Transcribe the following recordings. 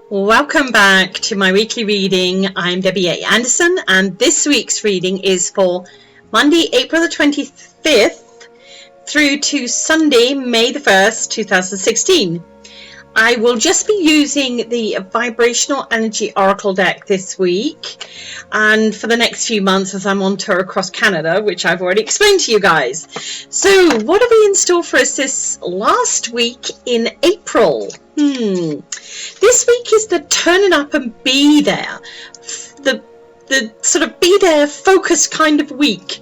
Welcome back to my weekly reading. I'm Debbie A. Anderson, and this week's reading is for Monday, April the 25th through to Sunday, May the 1st, 2016. I will just be using the Vibrational Energy Oracle deck this week and for the next few months as I'm on tour across Canada, which I've already explained to you guys. So what are we in store for us this last week in April? This week is the turning up and be there, the sort of be there focused kind of week.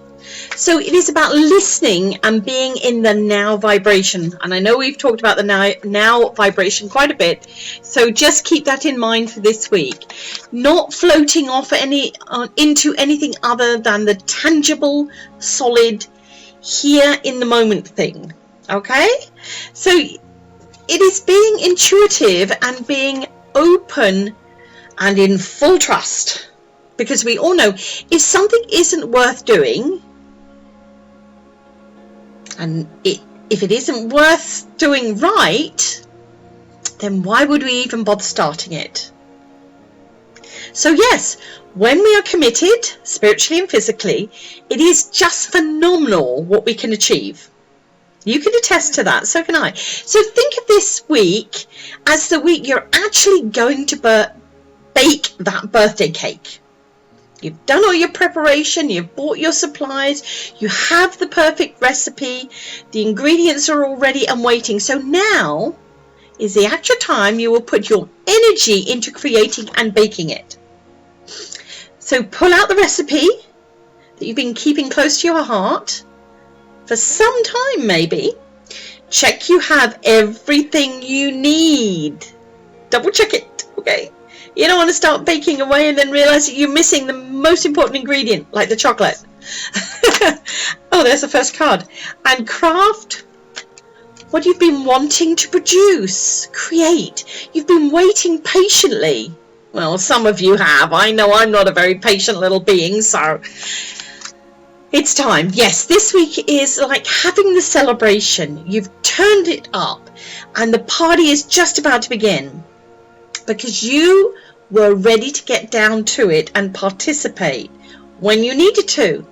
So it is about listening and being in the now vibration. And I know we've talked about the now vibration quite a bit. So just keep that in mind for this week. Not floating off into anything other than the tangible, solid, here in the moment thing. Okay? So it is being intuitive and being open and in full trust. Because we all know if something isn't worth doing, and if it isn't worth doing right, then why would we even bother starting it? So yes, when we are committed, spiritually and physically, it is just phenomenal what we can achieve. You can attest to that, so can I. So think of this week as the week you're actually going to bake that birthday cake. You've done all your preparation, you've bought your supplies, you have the perfect recipe, the ingredients are all ready and waiting. So now is the actual time you will put your energy into creating and baking it. So pull out the recipe that you've been keeping close to your heart for some time maybe. Check you have everything you need. Double check it, okay? You don't want to start baking away and then realize that you're missing the most important ingredient, like the chocolate. Oh, there's the first card. And craft what you've been wanting to produce, create. You've been waiting patiently. Well, some of you have. I know I'm not a very patient little being, so it's time. Yes, this week is like having the celebration. You've turned it up and the party is just about to begin because you were ready to get down to it and participate when you needed to.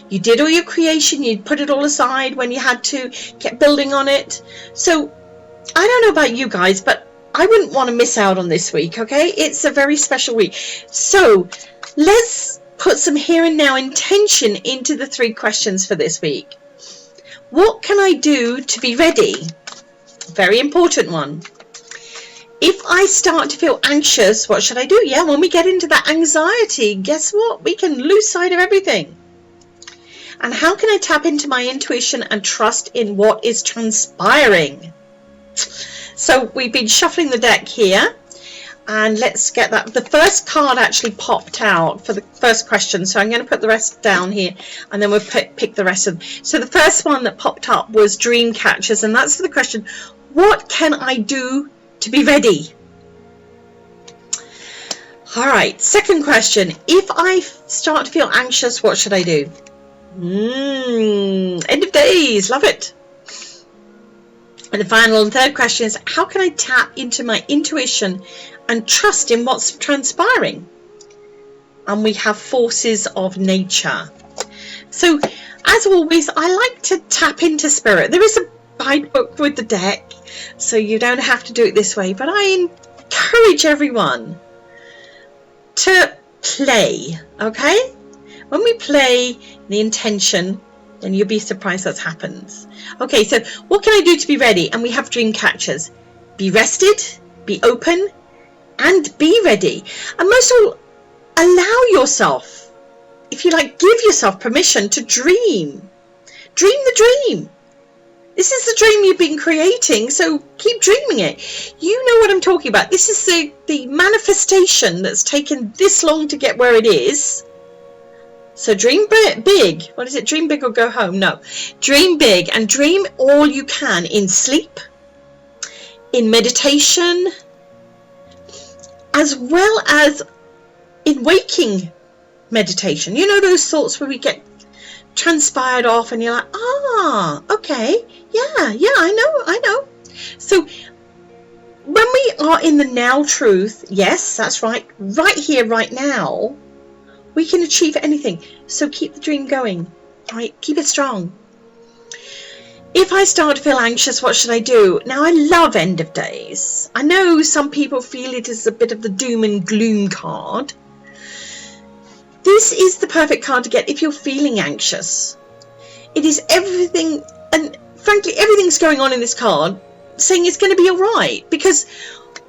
You did all your creation, you put it all aside when you had to, kept building on it. So I don't know about you guys, but I wouldn't want to miss out on this week, okay? It's a very special week. So let's put some here and now intention into the 3 questions for this week. What can I do to be ready? Very important one. If I start to feel anxious, what should I do? Yeah, when we get into that anxiety, guess what? We can lose sight of everything. And how can I tap into my intuition and trust in what is transpiring? So we've been shuffling the deck here. And let's get that. The first card actually popped out for the first question. So I'm going to put the rest down here and then we'll pick the rest of them. So the first one that popped up was Dream Catchers. And that's for the question, what can I do to be ready? All right, second question. If I start to feel anxious, what should I do? End of days, love it. And the final and third question is, how can I tap into my intuition and trust in what's transpiring? And we have forces of nature. So as always, I like to tap into spirit. There is a guide book with the deck, so you don't have to do it this way, but I encourage everyone to play, okay? When we play the intention, then you'll be surprised what happens. Okay, so what can I do to be ready? And we have dream catchers. Be rested, be open, and be ready. And most of all, allow yourself, if you like, give yourself permission to dream. Dream the dream. This is the dream you've been creating, so keep dreaming it. You know what I'm talking about. This is the manifestation that's taken this long to get where it is. So dream big. What is it? Dream big or go home? No. Dream big and dream all you can in sleep, in meditation, as well as in waking meditation. You know those thoughts where we get transpired off and you're like, ah, oh, okay, yeah, I know. So when we are in the now truth, yes, that's right, right here, right now, we can achieve anything. So keep the dream going, right? Keep it strong. If I start to feel anxious, what should I do? Now, I love end of days. I know some people feel it is a bit of the doom and gloom card. This is the perfect card to get if you're feeling anxious. It is everything, and frankly, everything's going on in this card saying it's going to be all right, because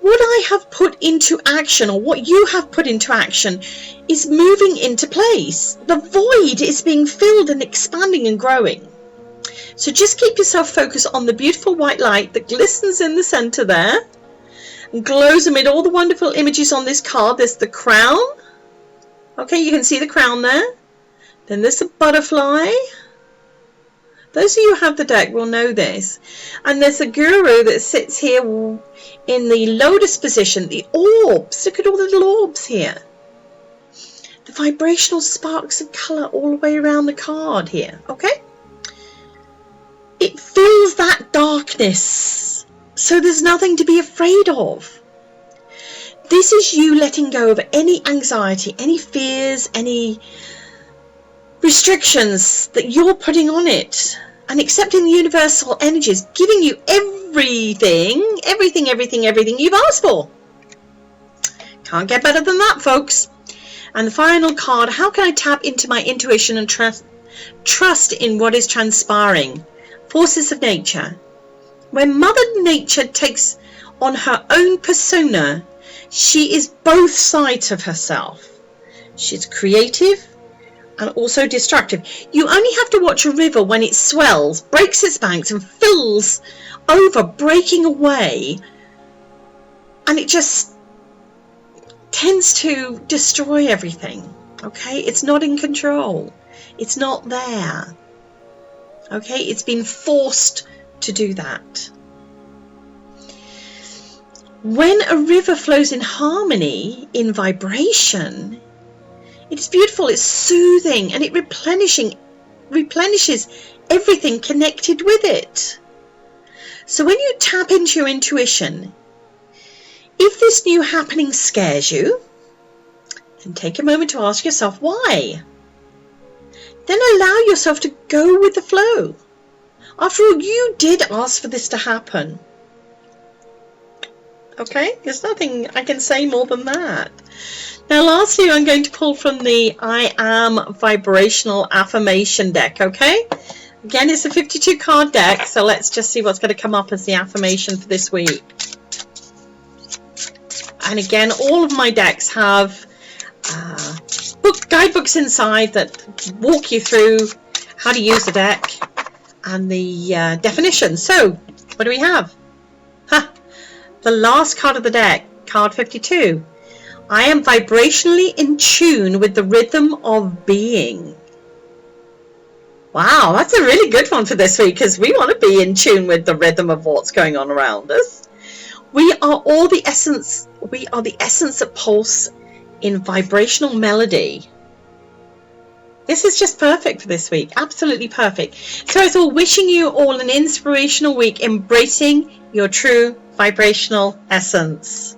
what I have put into action, or what you have put into action, is moving into place. The void is being filled and expanding and growing. So just keep yourself focused on the beautiful white light that glistens in the center there and glows amid all the wonderful images on this card. There's the crown. Okay, you can see the crown there. Then there's the butterfly. Those of you who have the deck will know this. And there's a guru that sits here in the lotus position. The orbs. Look at all the little orbs here. The vibrational sparks of colour all the way around the card here. Okay? It fills that darkness. So there's nothing to be afraid of. This is you letting go of any anxiety, any fears, any restrictions that you're putting on it, and accepting the universal energies, giving you everything you've asked for. Can't get better than that, folks. And the final card, how can I tap into my intuition and trust in what is transpiring? Forces of nature. When Mother Nature takes on her own persona, she is both sides of herself. She's creative and also destructive. You only have to watch a river when it swells, breaks its banks and fills over, breaking away, and it just tends to destroy everything. Okay, it's not in control. It's not there. Okay, it's been forced to do that. When a river flows in harmony, in vibration, it's beautiful, it's soothing, and it replenishes everything connected with it. So when you tap into your intuition, if this new happening scares you, then take a moment to ask yourself why. Then allow yourself to go with the flow. After all, you did ask for this to happen. Okay, there's nothing I can say more than that. Now lastly, I'm going to pull from the I Am Vibrational Affirmation deck, okay? Again, it's a 52 card deck, so let's just see what's going to come up as the affirmation for this week. And again, all of my decks have guidebooks inside that walk you through how to use the deck and the definition. So, what do we have? The last card of the deck, card 52. I am vibrationally in tune with the rhythm of being. Wow, that's a really good one for this week, because we want to be in tune with the rhythm of what's going on around us. We are all the essence. We are the essence that pulse in vibrational melody. This is just perfect for this week. Absolutely perfect. So it's all wishing you all an inspirational week, embracing your true vibrational essence.